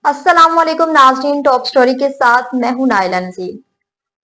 अस्सलाम वालेकुम नाज़रीन, टॉप स्टोरी के साथ मैं हूं नाइला नज़ीर।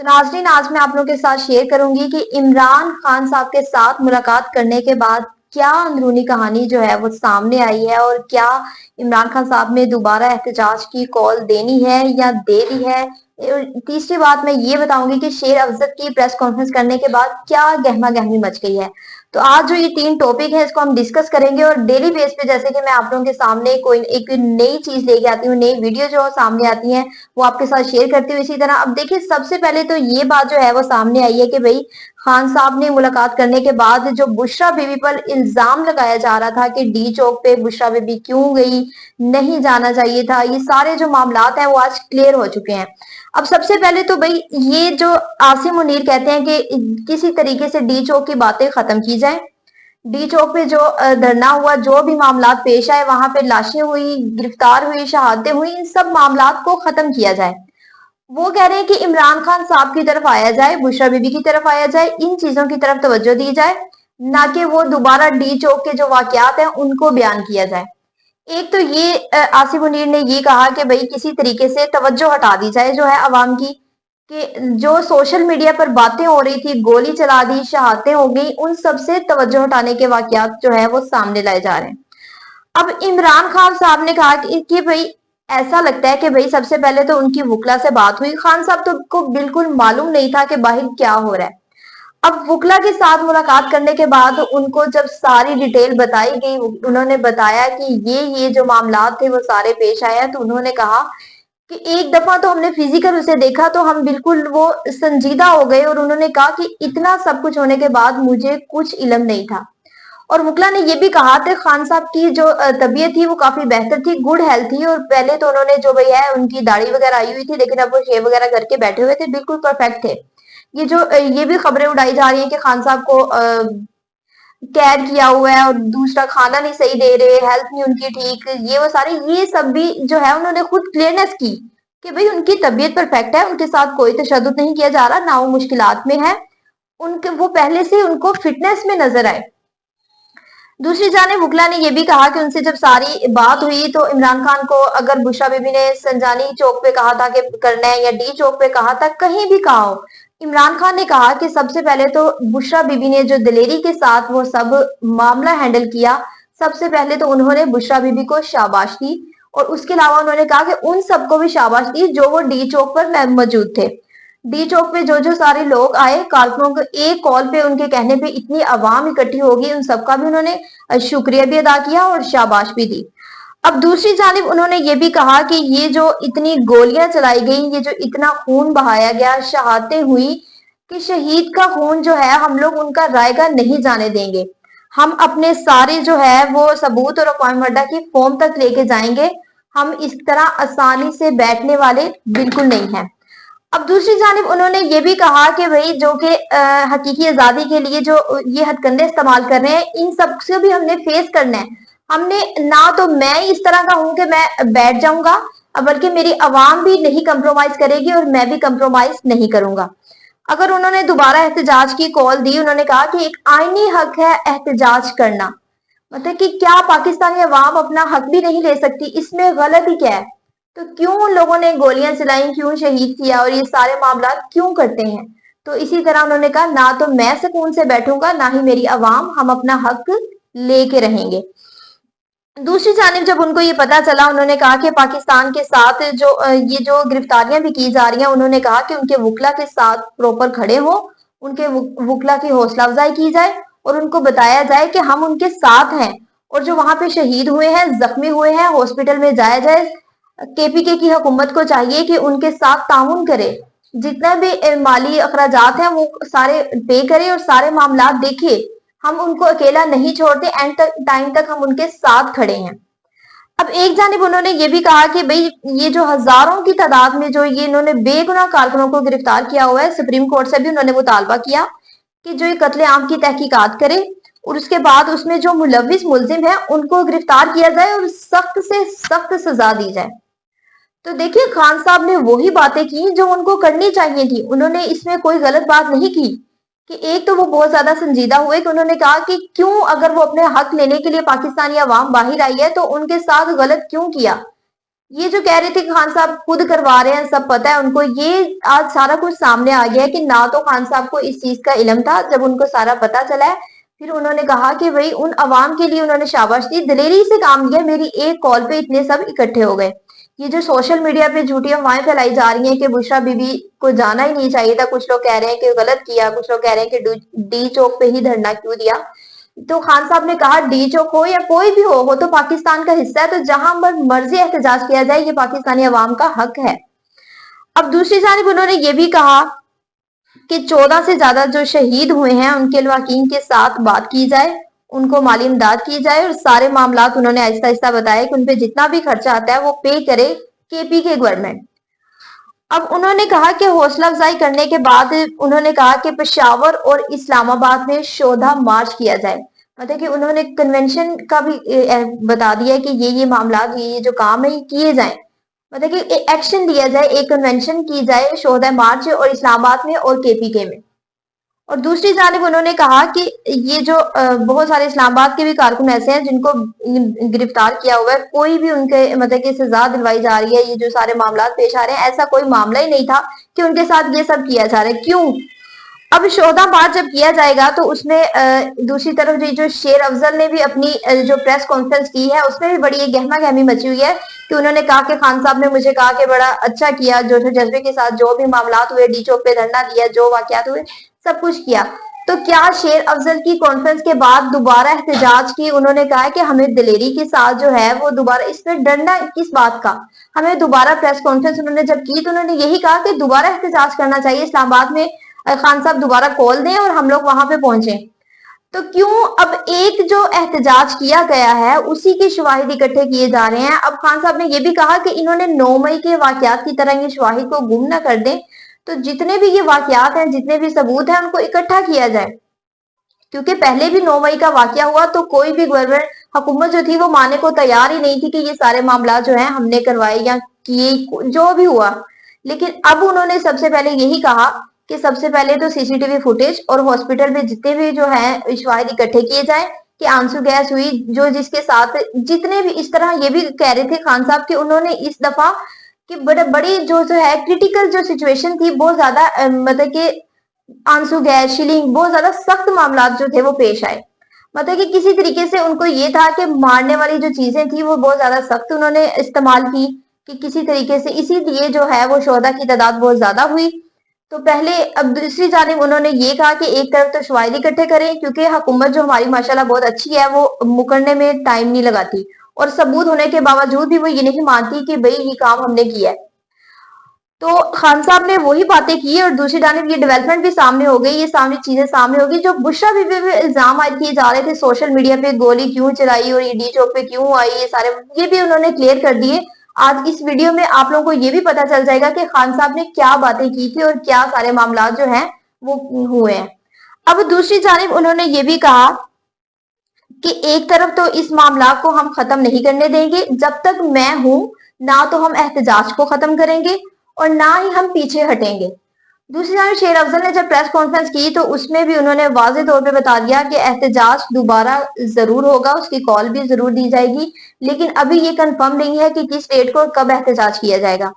तो नाज़रीन, आज मैं आप लोगों के साथ शेयर करूंगी कि इमरान खान साहब के साथ मुलाकात करने के बाद क्या अंदरूनी कहानी जो है वो सामने आई है और क्या इमरान खान साहब ने दोबारा एहतजाज की कॉल देनी है या दे दी है। और तीसरी बात मैं ये बताऊंगी कि शेर अफजल की प्रेस कॉन्फ्रेंस करने के बाद क्या गहमा गहमी मच गई है। तो आज जो ये तीन टॉपिक है इसको हम डिस्कस करेंगे और डेली बेस पे जैसे कि मैं आप लोगों के सामने कोई एक नई चीज लेके आती हूँ, नई वीडियो जो सामने आती है वो आपके साथ शेयर करती हूँ। इसी तरह अब देखिए, सबसे पहले तो ये बात जो है वो सामने आई है कि भाई खान साहब ने मुलाकात करने के बाद जो बुशरा बीबी पर इल्जाम लगाया जा रहा था कि डी चौक पे बुशरा बीबी क्यों गई, नहीं जाना चाहिए था, ये सारे जो मामलात हैं वो आज क्लियर हो चुके हैं। अब सबसे पहले तो भाई ये जो आसिम मुनीर कहते हैं कि किसी तरीके से डी चौक की बातें खत्म की जाए। डी चौक पे जो धरना हुआ, जो भी मामलात पेश आए, वहां पे लाशें हुई, गिरफ्तार हुई, शहादतें हुई, इन सब मामलात को खत्म किया जाए। वो कह रहे हैं कि इमरान खान साहब की तरफ आया जाए, बुशरा बीबी की तरफ आया जाए, इन चीजों की तरफ तवज्जो दी जाए, ना कि वो दोबारा डी चौक के जो वाकयात हैं उनको बयान किया जाए। एक तो ये आसिफ मुनीर ने ये कहा कि भाई किसी तरीके से तवज्जो हटा दी जाए जो है अवाम की, कि जो सोशल मीडिया पर बातें हो रही थी, गोली चला दी, शहादतें हो गई, उन सब से तवज्जो हटाने के वाकयात जो है वो सामने लाए जा रहे हैं। अब इमरान खान साहब ने कहा कि भाई ऐसा लगता है कि भाई सबसे पहले तो उनकी वुकला से बात हुई, खान साहब तो को बिल्कुल मालूम नहीं था कि बाहर क्या हो रहा है। अब वुकला के साथ मुलाकात करने के बाद उनको जब सारी डिटेल बताई गई, उन्होंने बताया कि ये जो मामलात थे वो सारे पेश आए हैं, तो उन्होंने कहा कि एक दफा तो हमने फिजिकल उसे देखा तो हम बिल्कुल वो संजीदा हो गए, और उन्होंने कहा कि इतना सब कुछ होने के बाद मुझे कुछ इल्म नहीं था। और मुकला ने ये भी कहा कि खान साहब की जो तबीयत थी वो काफी बेहतर थी, गुड हेल्थ थी, और पहले तो उन्होंने जो भैया है उनकी दाढ़ी वगैरह आई हुई थी, लेकिन अब वो शेव वगैरह करके बैठे हुए थे, बिल्कुल परफेक्ट थे। ये जो ये भी खबरें उड़ाई जा रही हैं कि खान साहब को कैद किया हुआ है और दूसरा खाना नहीं सही दे रहे, हेल्थ नहीं उनकी ठीक, ये वो सारी ये सब भी जो है उन्होंने खुद क्लियरनेस की कि भाई उनकी तबीयत परफेक्ट है, उनके साथ कोई तशद्दुद नहीं किया जा रहा, ना वो मुश्किलात में है, उनके वो पहले से उनको फिटनेस में नजर आए। दूसरी जानिब वुकला ने यह भी कहा कि उनसे जब सारी बात हुई तो इमरान खान को अगर बुशरा बीबी ने संजानी चौक पे कहा था कि करना है या डी चौक पे कहा था, कहीं भी कहा हो, इमरान खान ने कहा कि सबसे पहले तो बुशरा बीबी ने जो दिलेरी के साथ वो सब मामला हैंडल किया, सबसे पहले तो उन्होंने बुशरा बीबी को शाबाश दी, और उसके अलावा उन्होंने कहा कि उन सबको भी शाबाश दी जो वो डी चौक पर मौजूद थे। डी चौक पे जो जो सारे लोग आए, कारकुनों को एक कॉल पे उनके कहने पे इतनी आवाम इकट्ठी होगी, उन सबका भी उन्होंने शुक्रिया भी अदा किया और शाबाश भी दी। अब दूसरी जानिब उन्होंने ये भी कहा कि ये जो इतनी गोलियां चलाई गई, ये जो इतना खून बहाया गया, शहादतें हुई, कि शहीद का खून जो है हम लोग उनका रायगा नहीं जाने देंगे। हम अपने सारे जो है वो सबूत और अक़वाम मुत्तहिदा की फॉर्म तक लेके जाएंगे। हम इस तरह आसानी से बैठने वाले बिल्कुल नहीं है। अब दूसरी जानिब उन्होंने ये भी कहा कि भाई जो कि हकीकी आजादी के लिए जो ये हथकंडे इस्तेमाल कर रहे हैं, इन सब से भी हमने फेस करना है। हमने ना तो मैं इस तरह का हूं कि मैं बैठ जाऊंगा, बल्कि मेरी आवाम भी नहीं कंप्रोमाइज करेगी और मैं भी कंप्रोमाइज नहीं करूंगा। अगर उन्होंने दोबारा एहतजाज की कॉल दी, उन्होंने कहा कि एक आईनी हक है एहतजाज करना, मतलब कि क्या पाकिस्तानी अवाम अपना हक भी नहीं ले सकती, इसमें गलती क्या है? तो क्यों लोगों ने गोलियां चलाई, क्यों शहीद किया, और ये सारे मामला क्यों करते हैं? तो इसी तरह उन्होंने कहा ना तो मैं सुकून से बैठूंगा, ना ही मेरी अवाम, हम अपना हक लेके रहेंगे। दूसरी जानिब जब उनको ये पता चला, उन्होंने कहा कि पाकिस्तान के साथ जो ये जो गिरफ्तारियां भी की जा रही हैं, उन्होंने कहा कि उनके वुकला के साथ प्रॉपर खड़े हो, उनके वुकला की हौसला अफजाई की जाए और उनको बताया जाए कि हम उनके साथ हैं, और जो वहां पे शहीद हुए हैं, जख्मी हुए हैं, हॉस्पिटल में जाया जाए। केपीके की हुकूमत को चाहिए कि उनके साथ ताउन करे, जितना भी माली अखराजात हैं वो सारे पे करे और सारे मामला देखे। हम उनको अकेला नहीं छोड़ते, एंड तक टाइम तक हम उनके साथ खड़े हैं। अब एक जानिब उन्होंने ये भी कहा कि भाई ये जो हजारों की तादाद में जो ये इन्होंने बेगुनाह कारकुनों को गिरफ्तार किया हुआ है, सुप्रीम कोर्ट से भी उन्होंने मुतालबा किया कि जो ये कत्ले आम की तहकीकात करे, और उसके बाद उसमें जो मुलविस मुलजिम है उनको गिरफ्तार किया जाए और सख्त से सख्त सजा दी जाए। तो देखिए, खान साहब ने वही बातें की जो उनको करनी चाहिए थी, उन्होंने इसमें कोई गलत बात नहीं की। कि एक तो वो बहुत ज्यादा संजीदा हुए कि उन्होंने कहा कि क्यों अगर वो अपने हक लेने के लिए पाकिस्तानी अवाम बाहर आई है तो उनके साथ गलत क्यों किया। ये जो कह रहे थे कि खान साहब खुद करवा रहे हैं, सब पता है उनको, ये आज सारा कुछ सामने आ गया है कि ना तो खान साहब को इस चीज का इल्म था। जब उनको सारा पता चला है, फिर उन्होंने कहा कि भाई उन अवाम के लिए उन्होंने शाबाश दी, दिलेरी से काम किया, मेरी एक कॉल पे इतने सब इकट्ठे हो गए। ये जो सोशल मीडिया पे झूठी अफवाहें फैलाई जा रही हैं कि बुशरा बीबी को जाना ही नहीं चाहिए था, कुछ लोग कह रहे हैं कि गलत किया, कुछ लोग कह रहे हैं कि डी चौक पे ही धरना क्यों दिया, तो खान साहब ने कहा डी चौक हो या कोई भी हो, वो तो पाकिस्तान का हिस्सा है, तो जहां पर मर्जी एहतजाज किया जाए, ये पाकिस्तानी अवाम का हक है। अब दूसरी जानिब उन्होंने ये भी कहा कि 14 से ज्यादा जो शहीद हुए हैं उनके लवाकिन के साथ बात की जाए, उनको माली इमदाद की जाए, और सारे मामला उन्होंने आहिस्ता आहिस्ता बताया कि उनपे जितना भी खर्चा आता है वो पे करे केपी के गवर्नमेंट। अब उन्होंने कहा कि हौसला अफजाई करने के बाद उन्होंने कहा कि पेशावर और इस्लामाबाद में शोधा मार्च किया जाए, मतलब कि उन्होंने कन्वेंशन का भी बता दिया कि ये मामला, ये जो काम है किए जाए, मतलब कि एक्शन लिया जाए, एक कन्वेंशन की जाए शोधा मार्च और इस्लामाबाद में और केपीके में। और दूसरी जानिब उन्होंने कहा कि ये जो बहुत सारे इस्लामाबाद के भी कारकुन ऐसे हैं जिनको गिरफ्तार किया हुआ है, कोई भी उनके मतलब कि सजा दिलवाई जा रही है, ये जो सारे मामला पेश आ रहे हैं, ऐसा कोई मामला ही नहीं था कि उनके साथ ये सब किया जा रहा है। क्यों? अब शोधा बात जब किया जाएगा तो उसमें दूसरी तरफ जो शेर अफजल ने भी अपनी जो प्रेस कॉन्फ्रेंस की है उसमें भी बड़ी गहमा गहमी मची हुई है कि उन्होंने कहा कि खान साहब ने मुझे कहा कि बड़ा अच्छा किया, जो जज्बे के साथ जो भी मामला हुए, डी चौक पे धरना दिया, जो वाकयात हुए सब कुछ किया। तो क्या शेर अफजल की कॉन्फ्रेंस के बाद दोबारा एहतजाज की? उन्होंने कहा कि हमें दिलेरी के साथ जो है वो दोबारा, इसमें डरना किस बात का, हमें दोबारा प्रेस कॉन्फ्रेंस उन्होंने जब की तो उन्होंने यही कहा कि दोबारा एहतजाज करना चाहिए, इस्लामाबाद में खान साहब दोबारा कॉल दें और हम लोग वहां पे पहुंचे। तो क्यों अब एक जो एहतजाज किया गया है उसी के शवाहिद इकट्ठे किए जा रहे हैं? अब खान साहब ने यह भी कहा कि इन्होंने 9 मई के वाकयात की तरह ये शवाहिद को गुम ना कर दें, तो जितने भी ये वाकयात हैं, जितने भी सबूत हैं, उनको इकट्ठा किया जाए, क्योंकि पहले भी 9 मई का वाकया हुआ तो कोई भी गवर्नमेंट हुकूमत जो थी वो मानने को तैयार ही नहीं थी कि ये सारे मामला जो है हमने करवाए या किए, जो भी हुआ। लेकिन अब उन्होंने सबसे पहले यही कहा कि सबसे पहले तो सीसीटीवी फुटेज और हॉस्पिटल में जितने भी जो है शवाहिद इकट्ठे किए जाए कि आंसू गैस हुई, जो जिसके साथ जितने भी, इस तरह ये भी कह रहे थे खान साहब कि उन्होंने इस दफा कि बड़ी जो है क्रिटिकल जो सिचुएशन थी, बहुत ज्यादा मतलब कि आंसू गैस, शिलिंग, बहुत ज्यादा सख्त मामला जो थे वो पेश आए। मतलब कि किसी तरीके से उनको ये था कि मारने वाली जो चीजें थी वो बहुत ज्यादा सख्त उन्होंने इस्तेमाल की कि किसी तरीके से, इसीलिए जो है वो शोधा की तादाद बहुत ज्यादा हुई। तो पहले, अब दूसरी जानिब उन्होंने ये कहा कि एक तरफ तो शवाहिद इकट्ठे करें, क्योंकि हुकूमत जो हमारी माशाल्लाह बहुत अच्छी है, वो मुकरने में टाइम नहीं लगाती, और सबूत होने के बावजूद भी वो ये नहीं मानती कि भाई ये काम हमने किया है। तो खान साहब ने वही बातें की और दूसरी जानिब ये डेवलपमेंट भी सामने हो गई, ये सामने चीजें सामने हो गई। जो बुशरा बीबी पे इल्जाम आयद किए जा रहे थे सोशल मीडिया पे, गोली क्यों चलाई और ये डी चौक पे क्यों आई, ये सारे ये भी उन्होंने क्लियर कर दिए। आज इस वीडियो में आप लोगों को ये भी पता चल जाएगा कि खान साहब ने क्या बातें की थी और क्या सारे मामला जो हैं वो हुए हैं। अब दूसरी जानिब उन्होंने ये भी कहा कि एक तरफ तो इस मामला को हम खत्म नहीं करने देंगे, जब तक मैं हूं ना तो हम एहतजाज को खत्म करेंगे और ना ही हम पीछे हटेंगे। दूसरी तरफ शेर अफजल ने जब प्रेस कॉन्फ्रेंस की तो उसमें भी उन्होंने वाज़े तौर पे बता दिया कि एहतजाज दोबारा जरूर होगा, उसकी कॉल भी जरूर दी जाएगी, लेकिन अभी ये कंफर्म नहीं है कि किस डेट को कब एहतजाज किया जाएगा।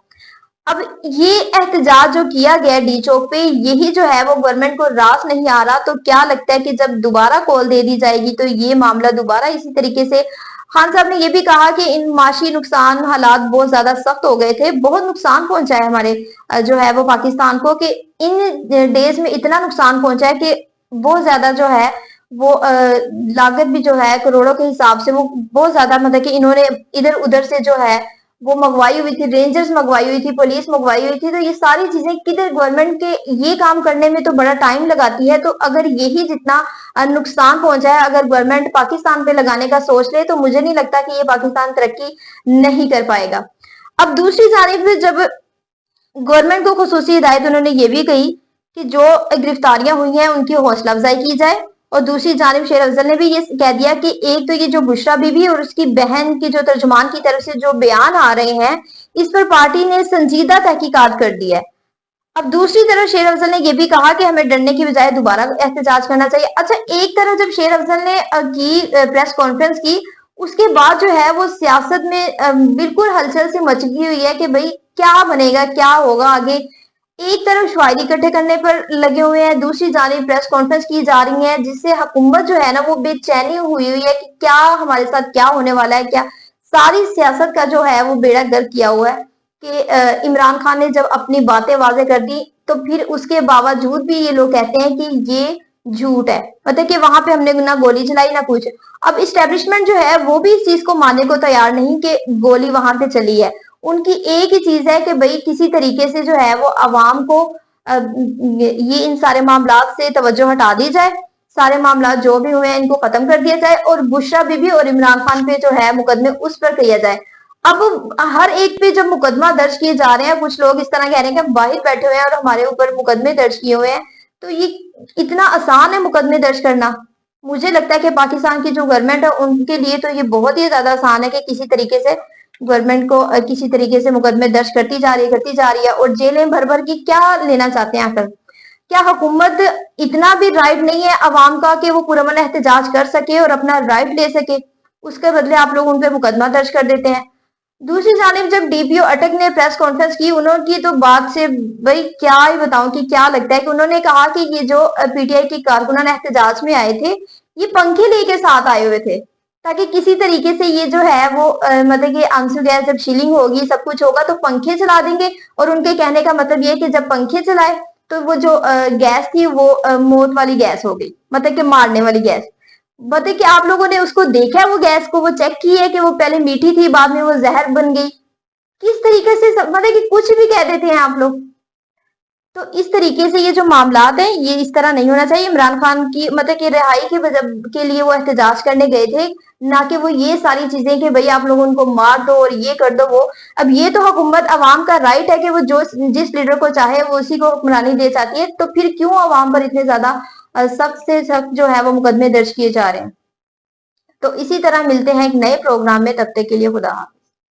अब ये एहतजाज जो किया गया डी चौक पे, यही जो है वो गवर्नमेंट को रास नहीं आ रहा, तो क्या लगता है कि जब दोबारा कॉल दे दी जाएगी तो ये मामला दोबारा इसी तरीके से। खान साहब ने ये भी कहा कि इन माशी नुकसान हालात बहुत ज्यादा सख्त हो गए थे, बहुत नुकसान पहुंचा है हमारे जो है वो पाकिस्तान को, कि इन डेज में इतना नुकसान पहुंचा है कि बहुत ज्यादा जो है वो लागत भी जो है करोड़ों के हिसाब से, वो बहुत ज्यादा, मतलब कि इन्होंने इधर उधर से जो है वो मंगवाई हुई थी, रेंजर्स मंगवाई हुई थी, पुलिस मंगवाई हुई थी। तो ये सारी चीजें किधर, गवर्नमेंट के ये काम करने में तो बड़ा टाइम लगाती है, तो अगर यही जितना नुकसान पहुंचा है अगर गवर्नमेंट पाकिस्तान पे लगाने का सोच ले तो मुझे नहीं लगता कि ये पाकिस्तान तरक्की नहीं कर पाएगा। अब दूसरी जानिब जब गवर्नमेंट को खुसूसी हिदायत उन्होंने ये भी कही कि जो गिरफ्तारियां हुई हैं उनकी हौसला अफजाई की जाए, और दूसरी जानिब शेर अफजल ने भी ये कह दिया कि एक तो ये जो बुशरा बीबी और उसकी बहन की जो तर्जुमान की तरफ से जो बयान आ रहे हैं, इस पर पार्टी ने संजीदा तहकीकात कर दी है। अब दूसरी तरफ शेर अफजल ने यह भी कहा कि हमें डरने की बजाय दोबारा एहतजाज करना चाहिए। अच्छा, एक तरफ जब शेर अफजल ने की प्रेस कॉन्फ्रेंस की, उसके बाद जो है वो सियासत में बिल्कुल हलचल से मच गई हुई है कि भाई क्या बनेगा, क्या होगा आगे। एक तरफ शायरी इकट्ठे करने पर लगे हुए हैं, दूसरी जानिब प्रेस कॉन्फ्रेंस की जा रही है, जिससे हुकूमत जो है ना वो बेचैनी हुई हुई है कि क्या हमारे साथ क्या होने वाला है। क्या सारी सियासत का जो है वो बेड़ा गर्क किया हुआ है कि इमरान खान ने जब अपनी बातें वाजे कर दी तो फिर उसके बावजूद भी ये लोग कहते हैं कि ये झूठ है, मतलब कि वहां पे हमने ना गोली चलाई ना कुछ। अब इस्टेब्लिशमेंट जो है वो भी इस चीज को मानने को तैयार नहीं कि गोली वहां पे चली है। उनकी एक ही चीज है कि भाई किसी तरीके से जो है वो अवाम को ये इन सारे मामला से तवज्जो हटा दी जाए, सारे मामला जो भी हुए हैं इनको खत्म कर दिया जाए और बुशरा बीबी और इमरान खान पे जो है मुकदमे उस पर किया जाए। अब हर एक पे जब मुकदमा दर्ज किए जा रहे हैं, कुछ लोग इस तरह कह रहे हैं कि हम बाहर बैठे हुए हैं और हमारे ऊपर मुकदमे दर्ज किए हुए हैं, तो ये इतना आसान है मुकदमे दर्ज करना? मुझे लगता है कि पाकिस्तान की जो गवर्नमेंट है उनके लिए तो ये बहुत ही ज्यादा आसान है कि किसी तरीके से गवर्नमेंट को किसी तरीके से मुकदमे दर्ज करती जा रही है और जेलें भर भर की क्या लेना चाहते हैं आकर? क्या हुकूमत इतना भी राइट नहीं है अवाम का कि वो पुरअमन एहतजाज कर सके और अपना राइट ले सके? उसके बदले आप लोग उन पे मुकदमा दर्ज कर देते हैं। दूसरी जानिब जब डीपीओ अटक ने प्रेस कॉन्फ्रेंस की, उन्होंने तो बात से भाई क्या ही बताऊं कि क्या लगता है कि उन्होंने कहा कि ये जो पीटीआई की कारकुनान एहतजाज में आए थे ये पंखे लेके साथ आए हुए थे ताकि किसी तरीके से ये जो है वो मतलब कि आंसू गैस जब शीलिंग होगी सब कुछ होगा तो पंखे चला देंगे। और उनके कहने का मतलब ये है कि जब पंखे चलाए तो वो जो गैस थी वो मौत वाली गैस हो गई, मतलब कि मारने वाली गैस। बताइए कि आप लोगों ने उसको देखा है, वो गैस को वो चेक की है कि वो पहले मीठी थी बाद में वो जहर बन गई? किस तरीके से मतलब कि कुछ भी कह देते हैं आप लोग। तो इस तरीके से ये जो मामलात हैं ये इस तरह नहीं होना चाहिए। इमरान खान की मतलब कि रिहाई की वजह के लिए वो एहतजाज करने गए थे, ना कि वो ये सारी चीजें कि भाई आप लोग उनको मार दो और ये कर दो वो। अब ये तो हुकूमत अवाम का राइट है कि वो जो जिस लीडर को चाहे वो उसी को हुक्मरानी दे चाहती है, तो फिर क्यों अवाम पर इतने ज्यादा सख्त से सख्त जो है वो मुकदमे दर्ज किए जा रहे हैं? तो इसी तरह मिलते हैं एक नए प्रोग्राम में, तब तक के लिए खुदा हाफिज।